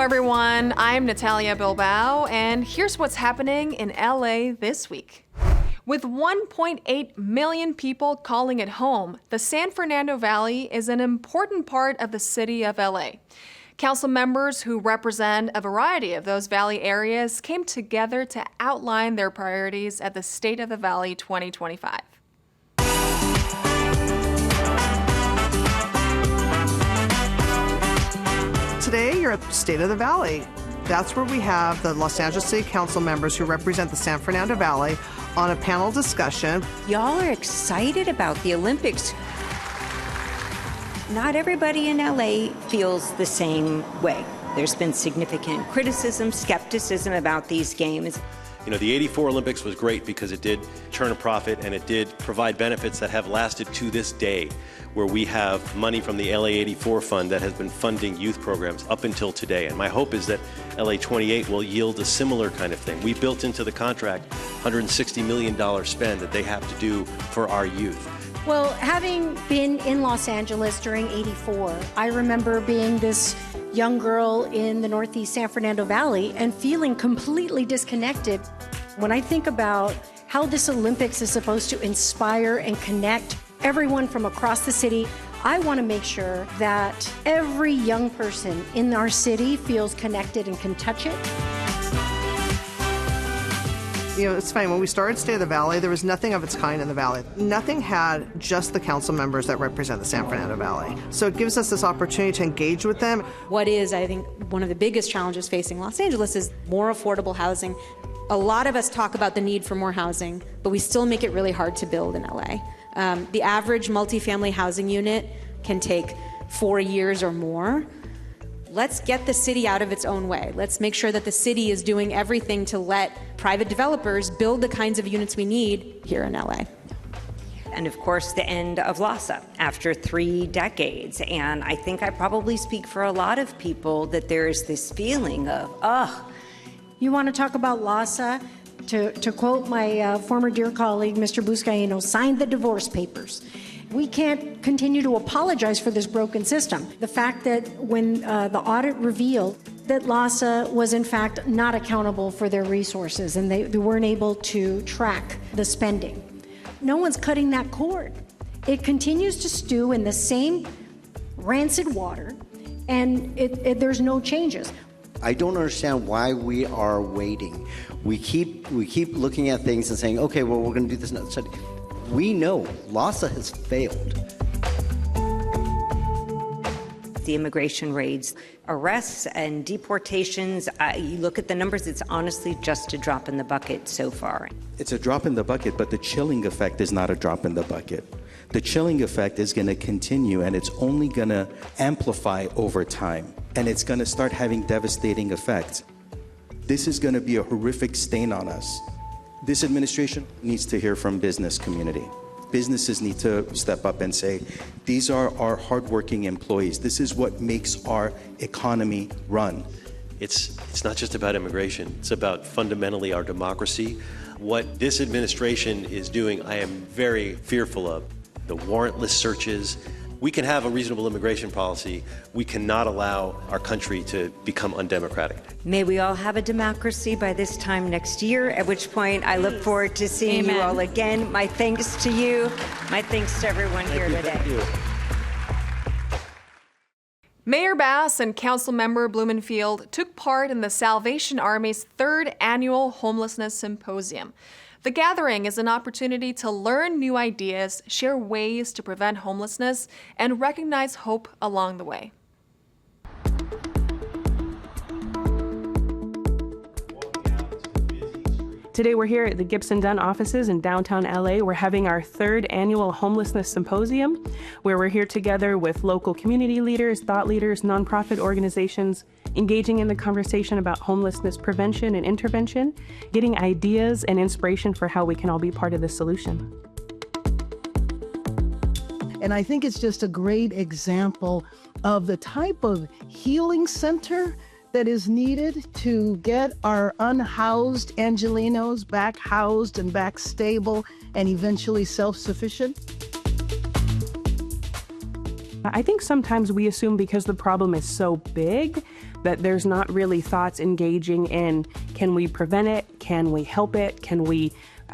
everyone. I'm Natalia Bilbao, and here's what's happening in LA this week. With 1.8 million people calling it home, the San Fernando Valley is an important part of the city of LA. Council members who represent a variety of those valley areas came together to outline their priorities at the State of the Valley 2025. Today, you're at the State of the Valley. That's where we have the Los Angeles City Council members who represent the San Fernando Valley on a panel discussion. Y'all are excited about the Olympics. Not everybody in LA feels the same way. There's been significant criticism, skepticism about these games. You know, the '84 Olympics was great because it did turn a profit and it did provide benefits that have lasted to this day, where we have money from the LA '84 fund that has been funding youth programs up until today. And my hope is that LA 28 will yield a similar kind of thing. We built into the contract $160 million spend that they have to do for our youth. Well, having been in Los Angeles during '84, I remember being this young girl in the Northeast San Fernando Valley and feeling completely disconnected. When I think about how this Olympics is supposed to inspire and connect everyone from across the city, I want to make sure that every young person in our city feels connected and can touch it. You know, it's funny, when we started State of the Valley, there was nothing of its kind in the Valley. Nothing had just the council members that represent the San Fernando Valley. So it gives us this opportunity to engage with them. What is, I think, one of the biggest challenges facing Los Angeles is more affordable housing. A lot of us talk about the need for more housing, but we still make it really hard to build in LA. The average multifamily housing unit can take 4 years or more. Let's get the city out of its own way. Let's make sure that the city is doing everything to let private developers build the kinds of units we need here in LA. And of course, the end of LAHSA after 3 decades. And I think I probably speak for a lot of people that there's this feeling of, You want to talk about LAHSA? To quote my former dear colleague, Mr. Buscaino, signed the divorce papers. We can't continue to apologize for this broken system. The fact that when the audit revealed that LAHSA was in fact not accountable for their resources and they weren't able to track the spending. No one's cutting that cord. It continues to stew in the same rancid water and there's no changes. I don't understand why we are waiting. We keep looking at things and saying, okay, well, we're going to do this and that. We know LAHSA has failed. the immigration raids, arrests and deportations. You look at the numbers, it's honestly just a drop in the bucket so far. It's a drop in the bucket, but the chilling effect is not a drop in the bucket. The chilling effect is going to continue, and it's only going to amplify over time, and it's going to start having devastating effects. This is going to be a horrific stain on us. This administration needs to hear from business community. Businesses need to step up and say, these are our hardworking employees. This is what makes our economy run. It's not just about immigration. It's about fundamentally our democracy. What this administration is doing, I am very fearful of. The warrantless searches. We can have a reasonable immigration policy. We cannot allow our country to become undemocratic. May we all have a democracy by this time next year, at which point I look forward to seeing you all again. My thanks to you. My thanks to everyone here today. Thank you. Mayor Bass and Councilmember Blumenfield took part in the Salvation Army's 3rd annual Homelessness Symposium. The gathering is an opportunity to learn new ideas, share ways to prevent homelessness, and recognize hope along the way. Today we're here at the Gibson Dunn offices in downtown LA. We're having our 3rd annual Homelessness Symposium, where we're here together with local community leaders, thought leaders, nonprofit organizations, engaging in the conversation about homelessness prevention and intervention, getting ideas and inspiration for how we can all be part of the solution. And I think it's just a great example of the type of healing center that is needed to get our unhoused Angelenos back housed and back stable and eventually self-sufficient. I think sometimes we assume because the problem is so big that there's not really thoughts engaging in, can we prevent it? Can we help it? Can we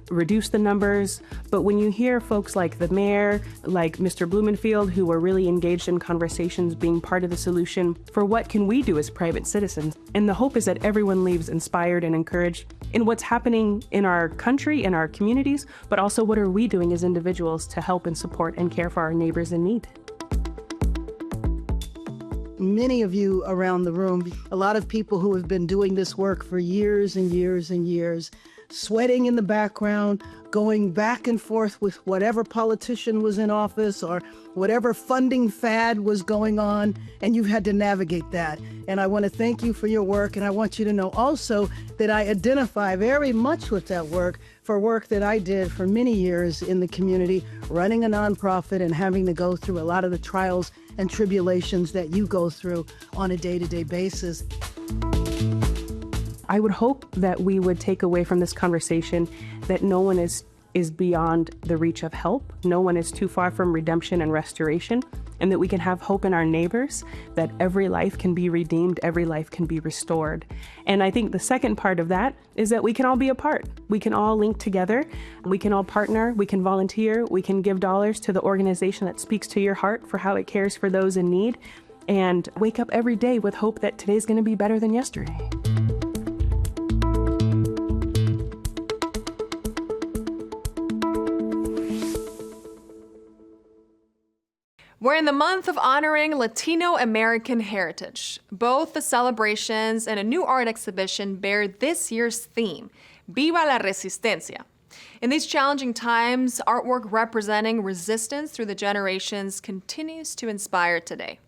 reduce the numbers? But when you hear folks like the mayor, like Mr. Blumenfield, who are really engaged in conversations being part of the solution for what can we do as private citizens, and the hope is that everyone leaves inspired and encouraged in what's happening in our country, in our communities, but also what are we doing as individuals to help and support and care for our neighbors in need. Many of you around the room, a lot of people who have been doing this work for years and years and years, sweating in the background, going back and forth with whatever politician was in office or whatever funding fad was going on, and you've had to navigate that. And I want to thank you for your work, and I want you to know also that I identify very much with that work for work that I did for many years in the community, running a nonprofit and having to go through a lot of the trials and tribulations that you go through on a day-to-day basis. I would hope that we would take away from this conversation that no one is beyond the reach of help. No one is too far from redemption and restoration, and that we can have hope in our neighbors, that every life can be redeemed, every life can be restored. And I think the second part of that is that we can all be a part. We can all link together, we can all partner, we can volunteer, we can give dollars to the organization that speaks to your heart for how it cares for those in need, and wake up every day with hope that today's going to be better than yesterday. We're in the month of honoring Latino American heritage. Both the celebrations and a new art exhibition bear this year's theme, Viva la Resistencia. In these challenging times, artwork representing resistance through the generations continues to inspire today.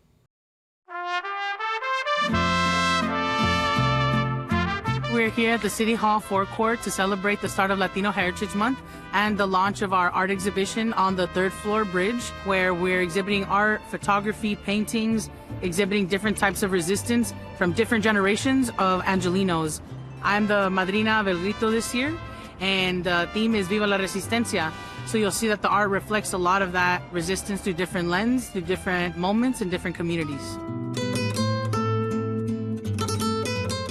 We're here at the City Hall forecourt to celebrate the start of Latino Heritage Month and the launch of our art exhibition on the third floor bridge, where we're exhibiting art, photography, paintings, exhibiting different types of resistance from different generations of Angelinos. I'm the Madrina of El Grito this year, and the theme is Viva la Resistencia. So you'll see that the art reflects a lot of that resistance through different lenses, through different moments and different communities.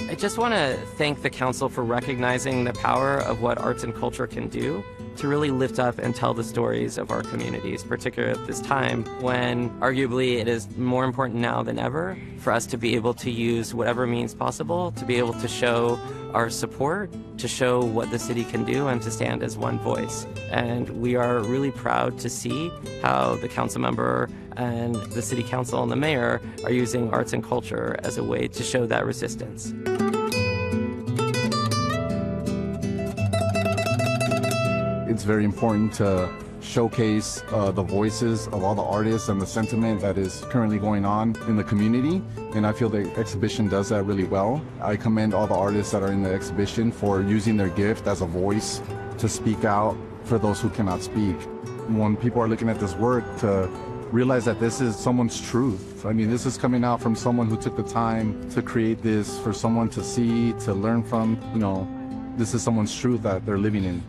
I just want to thank the council for recognizing the power of what arts and culture can do to really lift up and tell the stories of our communities, particularly at this time when arguably it is more important now than ever for us to be able to use whatever means possible to be able to show our support, to show what the city can do, and to stand as one voice. And we are really proud to see how the council member and the city council and the mayor are using arts and culture as a way to show that resistance. It's very important to showcase the voices of all the artists and the sentiment that is currently going on in the community, and I feel the exhibition does that really well. I commend all the artists that are in the exhibition for using their gift as a voice to speak out for those who cannot speak. When people are looking at this work, to realize that this is someone's truth. I mean, this is coming out from someone who took the time to create this for someone to see, to learn from. You know, this is someone's truth that they're living in.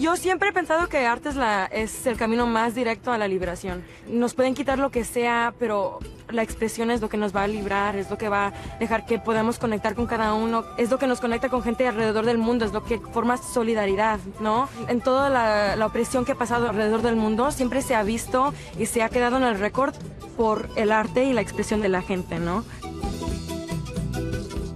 Yo siempre he pensado que arte es el camino más directo a la liberación. Nos pueden quitar lo que sea, pero la expresión es lo que nos va a librar, es lo que va a dejar que podamos conectar con cada uno, es lo que nos conecta con gente alrededor del mundo, es lo que forma solidaridad, ¿no? En toda la opresión que ha pasado alrededor del mundo, siempre se ha visto y se ha quedado en el récord por el arte y la expresión de la gente, ¿no?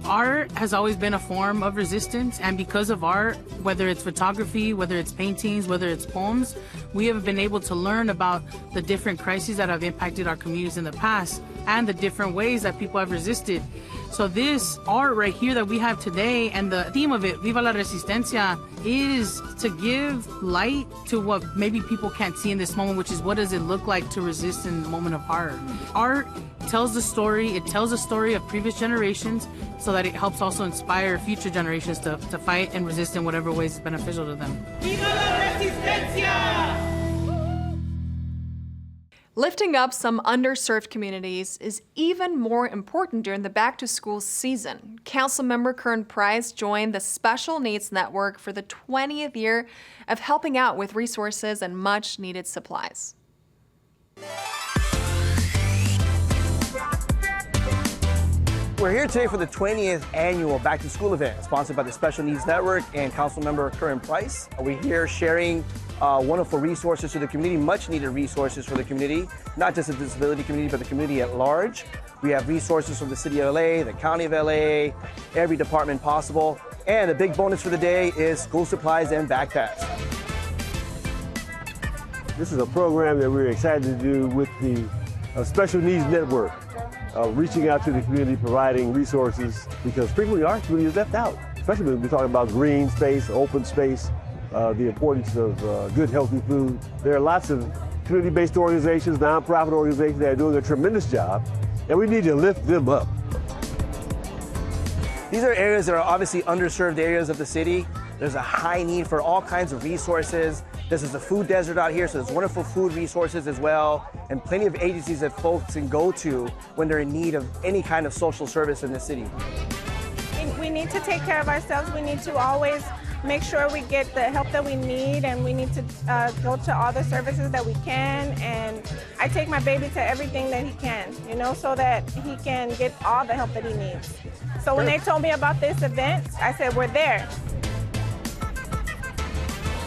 Art has always been a form of resistance, and because of art, whether it's photography, whether it's paintings, whether it's poems, we have been able to learn about the different crises that have impacted our communities in the past and the different ways that people have resisted. So this art right here that we have today, and the theme of it, Viva la Resistencia, is to give light to what maybe people can't see in this moment, which is what does it look like to resist in the moment of art. Art tells the story, it tells the story of previous generations so that it helps also inspire future generations to fight and resist in whatever ways is beneficial to them. Viva la Resistencia! Lifting up some underserved communities is even more important during the back-to-school season. Councilmember Kern Price joined the Special Needs Network for the 20th year of helping out with resources and much-needed supplies. We're here today for the 20th annual Back to School event, sponsored by the Special Needs Network and Councilmember Curran Price. We're here sharing wonderful resources to the community, much needed resources for the community, not just the disability community, but the community at large. We have resources from the City of LA, the County of LA, every department possible. And the big bonus for the day is school supplies and backpacks. This is a program that we're excited to do with the Special Needs Network, reaching out to the community, providing resources, because frequently our community is left out, especially when we're talking about green space, open space, the importance of good, healthy food. There are lots of community-based organizations, nonprofit organizations that are doing a tremendous job, and we need to lift them up. These are areas that are obviously underserved areas of the city. There's a high need for all kinds of resources. This is a food desert out here, so there's wonderful food resources as well, and plenty of agencies that folks can go to when they're in need of any kind of social service in the city. We need to take care of ourselves. We need to always make sure we get the help that we need, and we need to go to all the services that we can. And I take my baby to everything that he can, so that he can get all the help that he needs. So when they told me about this event, I said, we're there.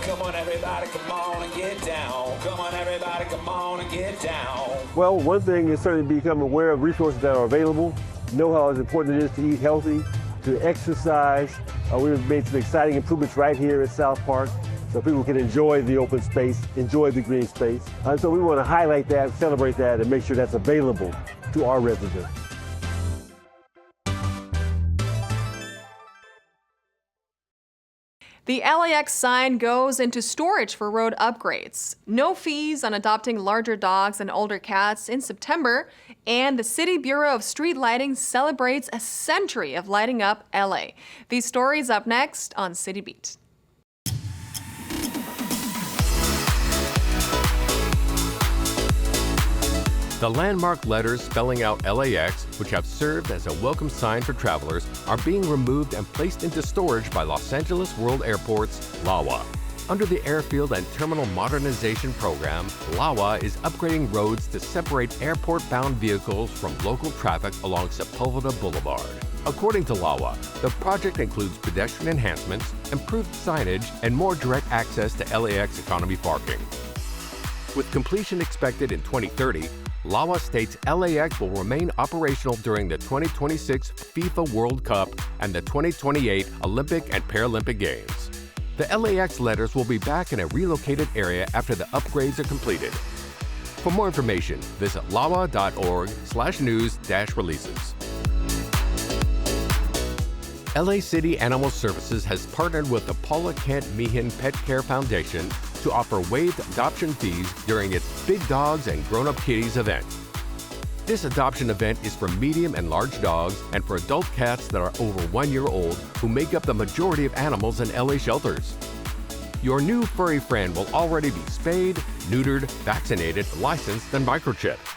Come on, everybody, come on and get down. Come on, everybody, come on and get down. Well, one thing is certainly become aware of resources that are available, know how important it is to eat healthy, to exercise. We've made some exciting improvements right here at South Park so people can enjoy the open space, enjoy the green space. And so we want to highlight that, celebrate that, and make sure that's available to our residents. The LAX sign goes into storage for road upgrades. No fees on adopting larger dogs and older cats in September. And the City Bureau of Street Lighting celebrates a century of lighting up LA. These stories up next on City Beat. The landmark letters spelling out LAX, which have served as a welcome sign for travelers, are being removed and placed into storage by Los Angeles World Airport's LAWA. Under the Airfield and Terminal Modernization Program, LAWA is upgrading roads to separate airport-bound vehicles from local traffic along Sepulveda Boulevard. According to LAWA, the project includes pedestrian enhancements, improved signage, and more direct access to LAX economy parking. With completion expected in 2030, LAWA states LAX will remain operational during the 2026 FIFA World Cup and the 2028 Olympic and Paralympic Games. The LAX letters will be back in a relocated area after the upgrades are completed. For more information, visit lawa.org/news-releases. LA City Animal Services has partnered with the Paula Kent Meehan Pet Care Foundation to offer waived adoption fees during its Big Dogs and Grown-Up Kitties event. This adoption event is for medium and large dogs and for adult cats that are over 1 year old, who make up the majority of animals in LA shelters. Your new furry friend will already be spayed, neutered, vaccinated, licensed, and microchipped.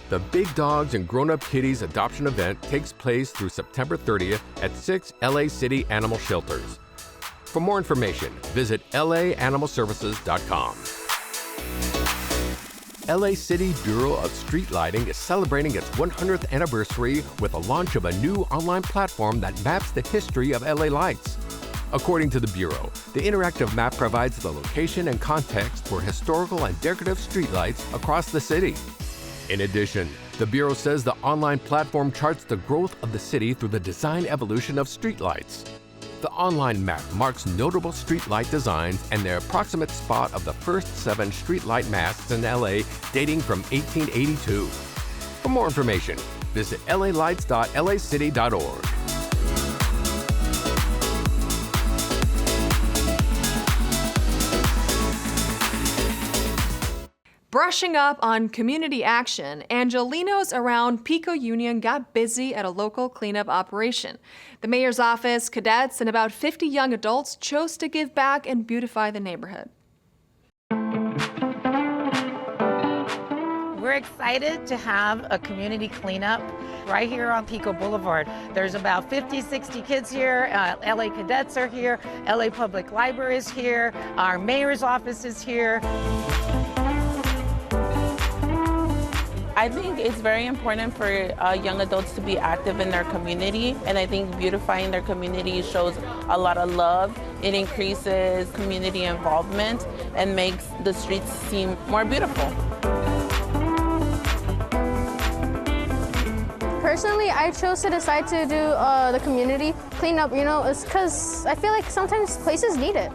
The Big Dogs and Grown-Up Kitties adoption event takes place through September 30th at 6 LA City Animal Shelters. For more information, visit laanimalservices.com. LA City Bureau of Street Lighting is celebrating its 100th anniversary with the launch of a new online platform that maps the history of LA lights. According to the Bureau, the interactive map provides the location and context for historical and decorative streetlights across the city. In addition, the Bureau says the online platform charts the growth of the city through the design evolution of streetlights. The online map marks notable streetlight designs and the approximate spot of the first 7 streetlight masts in LA dating from 1882. For more information, visit lalights.lacity.org. Brushing up on community action, Angelenos around Pico Union got busy at a local cleanup operation. The mayor's office, cadets, and about 50 young adults chose to give back and beautify the neighborhood. We're excited to have a community cleanup right here on Pico Boulevard. There's about 50, 60 kids here. LA cadets are here. LA Public Library is here. Our mayor's office is here. I think it's very important for young adults to be active in their community, and I think beautifying their community shows a lot of love. It increases community involvement and makes the streets seem more beautiful. Personally, I chose to decide to do the community cleanup, it's because I feel like sometimes places need it.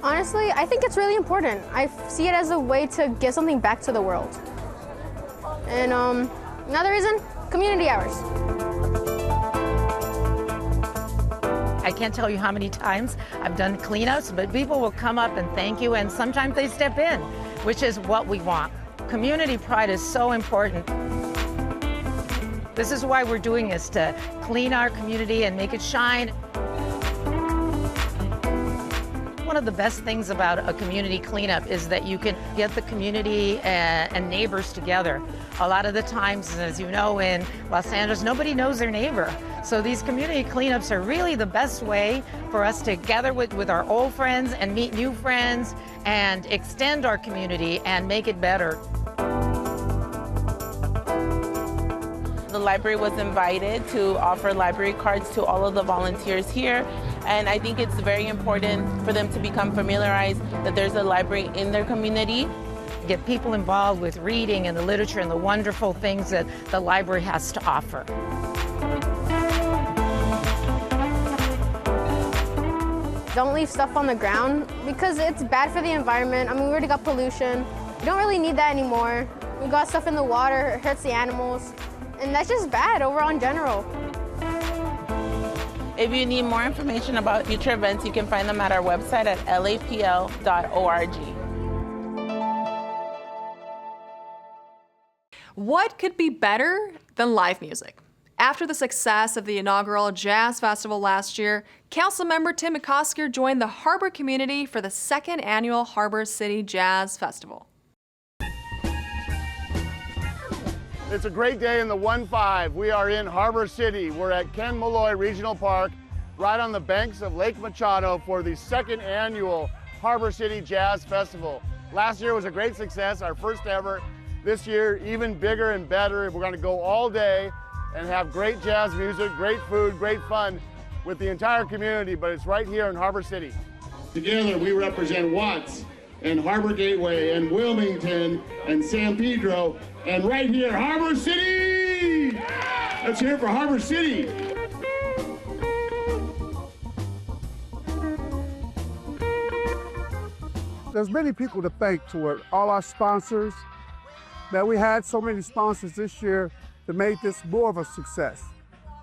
Honestly, I think it's really important. I see it as a way to give something back to the world. And another reason, community hours. I can't tell you how many times I've done cleanups, but people will come up and thank you, and sometimes they step in, which is what we want. Community pride is so important. This is why we're doing this, to clean our community and make it shine. One of the best things about a community cleanup is that you can get the community and neighbors together. A lot of the times, as you know, in Los Angeles, nobody knows their neighbor. So these community cleanups are really the best way for us to gather with our old friends and meet new friends and extend our community and make it better. The library was invited to offer library cards to all of the volunteers here, and I think it's very important for them to become familiarized that there's a library in their community. Get people involved with reading and the literature and the wonderful things that the library has to offer. Don't leave stuff on the ground because it's bad for the environment. I mean, we already got pollution. We don't really need that anymore. We got stuff in the water, it hurts the animals. And that's just bad overall in general. If you need more information about future events, you can find them at our website at lapl.org. What could be better than live music? After the success of the inaugural Jazz Festival last year, Councilmember Tim McCosker joined the Harbor community for the second annual Harbor City Jazz Festival. It's a great day in the 1-5. We are in Harbor City. We're at Ken Malloy Regional Park, right on the banks of Lake Machado for the second annual Harbor City Jazz Festival. Last year was a great success, our first ever. This year, even bigger and better. We're going to go all day and have great jazz music, great food, great fun with the entire community, but it's right here in Harbor City. Together, we represent Watts and Harbor Gateway and Wilmington and San Pedro. And right here, Harbor City! Let's hear it for Harbor City. There's many people to thank toward all our sponsors. That we had so many sponsors this year that made this more of a success.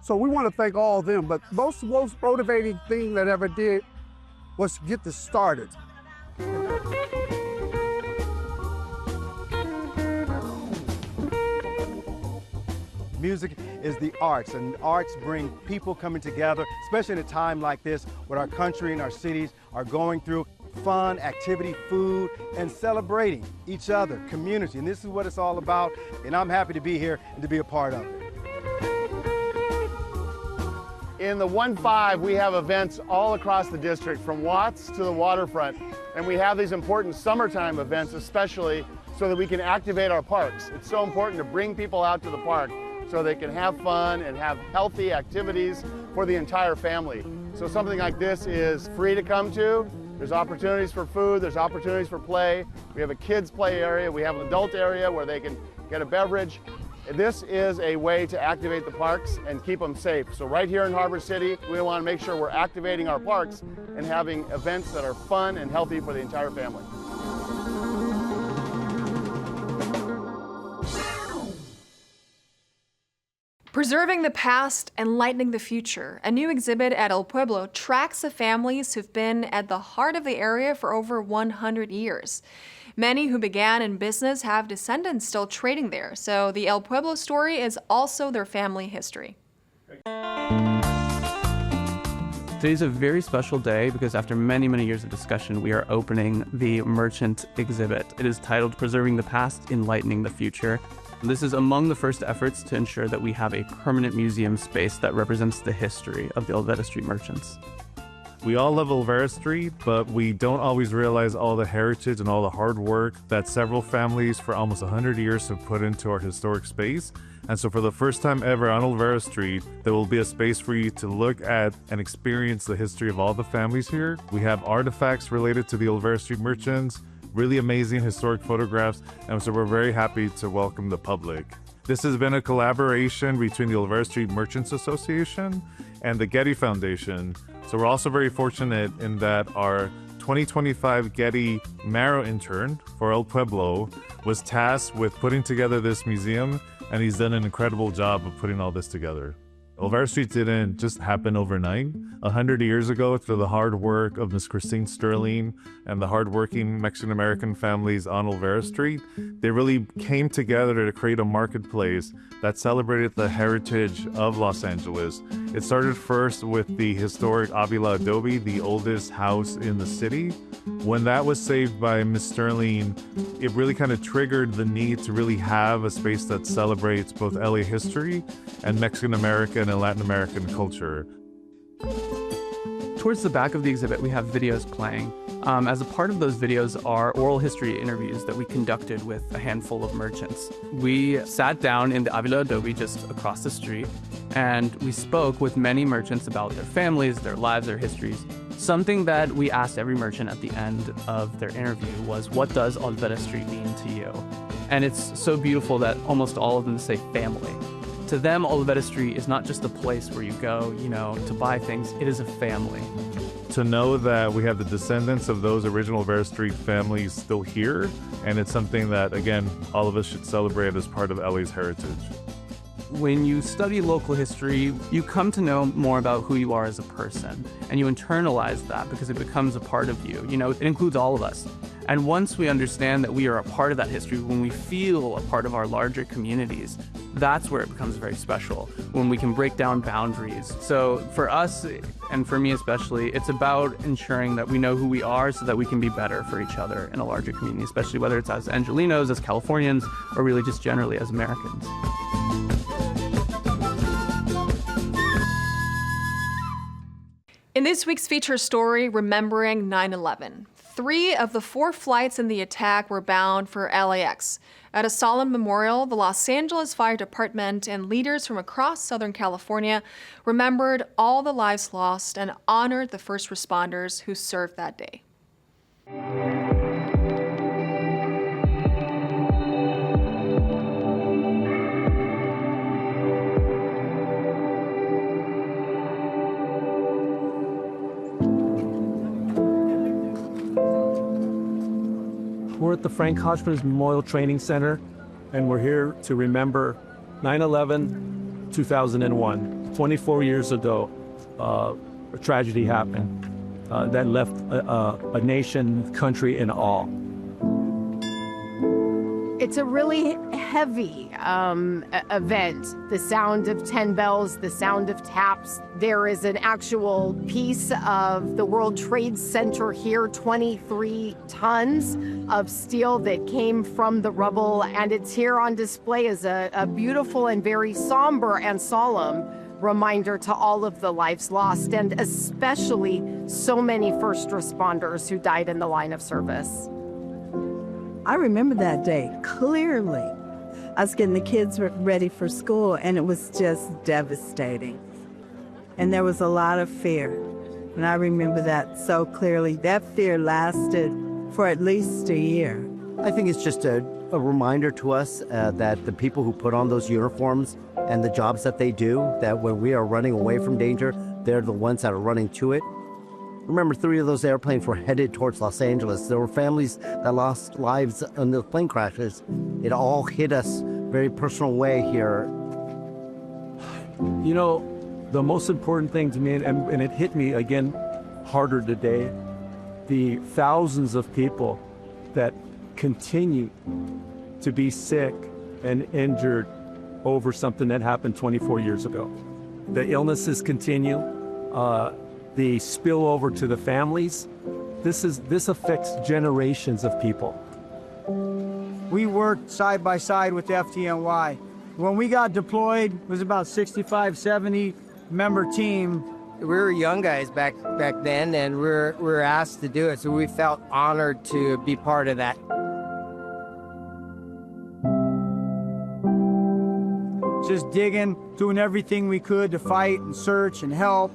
So we want to thank all of them, but most motivating thing that ever did was to get this started. Music is the arts, and arts bring people coming together, especially in a time like this, where our country and our cities are going through fun, activity, food, and celebrating each other, community. And this is what it's all about, and I'm happy to be here and to be a part of it. In the 1-5, we have events all across the district, from Watts to the waterfront, and we have these important summertime events especially so that we can activate our parks. It's so important to bring people out to the park so they can have fun and have healthy activities for the entire family. So something like this is free to come to. There's opportunities for food, there's opportunities for play. We have a kids play area, we have an adult area where they can get a beverage. This is a way to activate the parks and keep them safe. So right here in Harbor City, we want to make sure we're activating our parks and having events that are fun and healthy for the entire family. Preserving the past, enlightening the future. A new exhibit at El Pueblo tracks the families who've been at the heart of the area for over 100 years. Many who began in business have descendants still trading there, so the El Pueblo story is also their family history. Today's a very special day because after many, many years of discussion, we are opening the Merchant exhibit. It is titled Preserving the Past, Enlightening the Future. This is among the first efforts to ensure that we have a permanent museum space that represents the history of the Olvera Street merchants. We all love Olvera Street, but we don't always realize all the heritage and all the hard work that several families for almost 100 years have put into our historic space. And so for the first time ever on Olvera Street, there will be a space for you to look at and experience the history of all the families here. We have artifacts related to the Olvera Street merchants, really amazing historic photographs, and so we're very happy to welcome the public. This has been a collaboration between the Olvera Street Merchants Association and the Getty Foundation. So we're also very fortunate in that our 2025 Getty Marrow intern for El Pueblo was tasked with putting together this museum, and he's done an incredible job of putting all this together. Olvera Street didn't just happen overnight. 100 years ago, through the hard work of Miss Christine Sterling and the hardworking Mexican-American families on Olvera Street, they really came together to create a marketplace that celebrated the heritage of Los Angeles. It started first with the historic Avila Adobe, the oldest house in the city. When that was saved by Miss Sterling, it really kind of triggered the need to really have a space that celebrates both LA history and Mexican-American and Latin American culture. Towards the back of the exhibit, we have videos playing. As a part of those videos are oral history interviews that we conducted with a handful of merchants. We sat down in the Avila Adobe just across the street, and we spoke with many merchants about their families, their lives, their histories. Something that we asked every merchant at the end of their interview was, what does Olvera Street mean to you? And it's so beautiful that almost all of them say family. To them, Olvera Street is not just a place where you go, to buy things. It is a family. To know that we have the descendants of those original Olvera Street families still here, and it's something that, again, all of us should celebrate as part of LA's heritage. When you study local history, you come to know more about who you are as a person, and you internalize that because it becomes a part of you. It includes all of us. And once we understand that we are a part of that history, when we feel a part of our larger communities, that's where it becomes very special, when we can break down boundaries. So for us, and for me especially, it's about ensuring that we know who we are so that we can be better for each other in a larger community, especially whether it's as Angelenos, as Californians, or really just generally as Americans. In this week's feature story, Remembering 9/11, 3 of the 4 flights in the attack were bound for LAX. At a solemn memorial, the Los Angeles Fire Department and leaders from across Southern California remembered all the lives lost and honored the first responders who served that day. We're at the Frank Hodgman Memorial Training Center, and we're here to remember 9/11, 2001. 24 years ago, a tragedy happened that left a nation, country in awe. It's a really heavy event. The sound of 10 bells, the sound of taps. There is an actual piece of the World Trade Center here, 23 tons of steel that came from the rubble, and it's here on display as a beautiful and very somber and solemn reminder to all of the lives lost, and especially so many first responders who died in the line of service. I remember that day clearly. I was getting the kids ready for school, and it was just devastating. And there was a lot of fear. And I remember that so clearly. That fear lasted for at least a year. I think it's just a reminder to us that the people who put on those uniforms and the jobs that they do, that when we are running away from danger, they're the ones that are running to it. Remember, 3 of those airplanes were headed towards Los Angeles. There were families that lost lives in the plane crashes. It all hit us very personal way here. You know, the most important thing to me, and it hit me again harder today, the thousands of people that continue to be sick and injured over something that happened 24 years ago. The illnesses continue. The spillover to the families, this affects generations of people. We worked side by side with the FDNY. When we got deployed, it was about 65, 70 member team. We were young guys back then, and we were asked to do it, so we felt honored to be part of that. Just digging, doing everything we could to fight and search and help.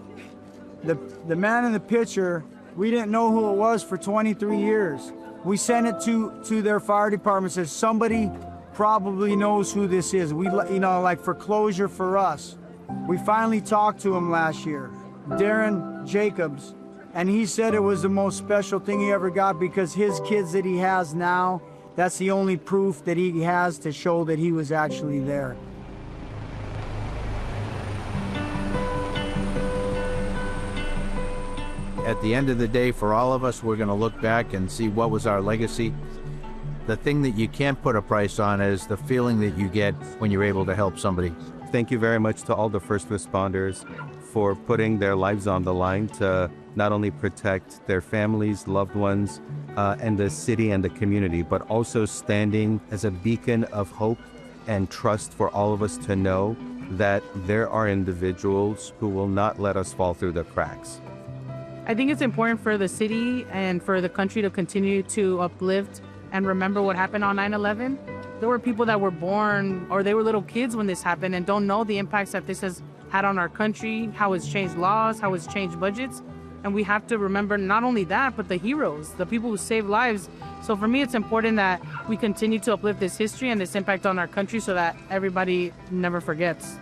The man in the picture, we didn't know who it was for 23 years. We sent it to their fire department, says somebody probably knows who this is. We, like for closure for us. We finally talked to him last year, Darren Jacobs, and he said it was the most special thing he ever got because his kids that he has now, that's the only proof that he has to show that he was actually there. At the end of the day, for all of us, we're going to look back and see what was our legacy. The thing that you can't put a price on is the feeling that you get when you're able to help somebody. Thank you very much to all the first responders for putting their lives on the line to not only protect their families, loved ones, and the city and the community, but also standing as a beacon of hope and trust for all of us to know that there are individuals who will not let us fall through the cracks. I think it's important for the city and for the country to continue to uplift and remember what happened on 9/11. There were people that were born or they were little kids when this happened and don't know the impacts that this has had on our country, how it's changed laws, how it's changed budgets. And we have to remember not only that, but the heroes, the people who saved lives. So for me, it's important that we continue to uplift this history and this impact on our country so that everybody never forgets.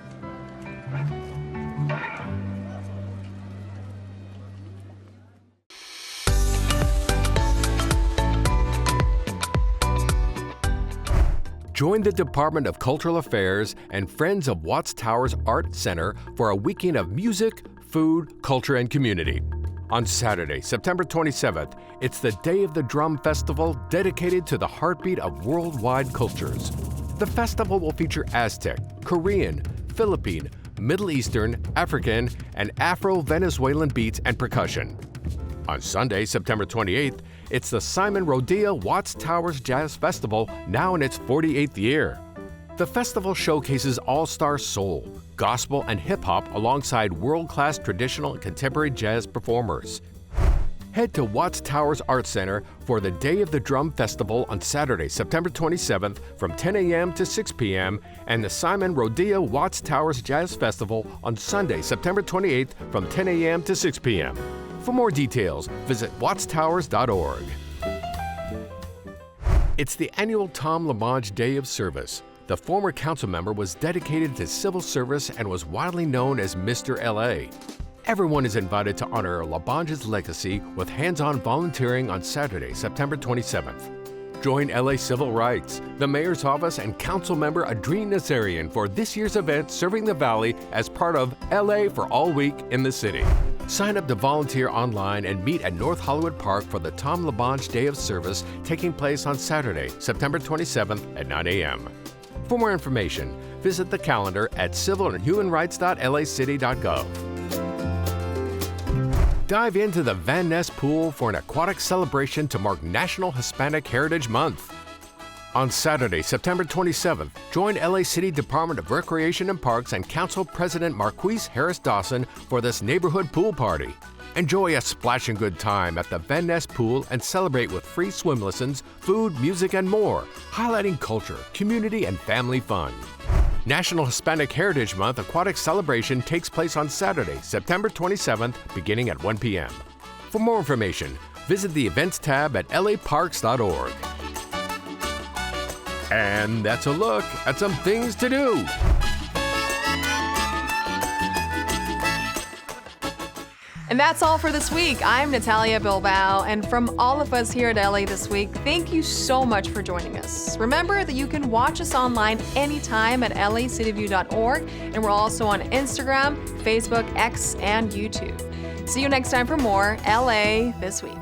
Join the Department of Cultural Affairs and Friends of Watts Towers Art Center for a weekend of music, food, culture, and community. On Saturday, September 27th, it's the Day of the Drum Festival dedicated to the heartbeat of worldwide cultures. The festival will feature Aztec, Korean, Philippine, Middle Eastern, African, and Afro-Venezuelan beats and percussion. On Sunday, September 28th, it's the Simon Rodilla Watts Towers Jazz Festival, now in its 48th year. The festival showcases all-star soul, gospel, and hip-hop alongside world-class traditional and contemporary jazz performers. Head to Watts Towers Art Center for the Day of the Drum Festival on Saturday, September 27th from 10 a.m. to 6 p.m. and the Simon Rodilla Watts Towers Jazz Festival on Sunday, September 28th from 10 a.m. to 6 p.m. For more details, visit wattstowers.org. It's the annual Tom LaBonge Day of Service. The former council member was dedicated to civil service and was widely known as Mr. LA. Everyone is invited to honor LaBonge's legacy with hands-on volunteering on Saturday, September 27th. Join LA Civil Rights, the Mayor's Office, and Council member Adrien Nazarian for this year's event serving the Valley as part of LA for All Week in the City. Sign up to volunteer online and meet at North Hollywood Park for the Tom LaBonge Day of Service taking place on Saturday, September 27th at 9 a.m. For more information, visit the calendar at civilandhumanrights.lacity.gov. Dive into the Van Ness Pool for an aquatic celebration to mark National Hispanic Heritage Month. On Saturday, September 27th, join LA City Department of Recreation and Parks and Council President Marquise Harris Dawson for this neighborhood pool party. Enjoy a splashing good time at the Van Ness Pool and celebrate with free swim lessons, food, music, and more, highlighting culture, community, and family fun. National Hispanic Heritage Month aquatic celebration takes place on Saturday, September 27th, beginning at 1 p.m. For more information, visit the events tab at laparks.org. And that's a look at some things to do. And that's all for this week. I'm Natalia Bilbao, and from all of us here at LA This Week, thank you so much for joining us. Remember that you can watch us online anytime at lacityview.org, and we're also on Instagram, Facebook, X, and YouTube. See you next time for more LA This Week.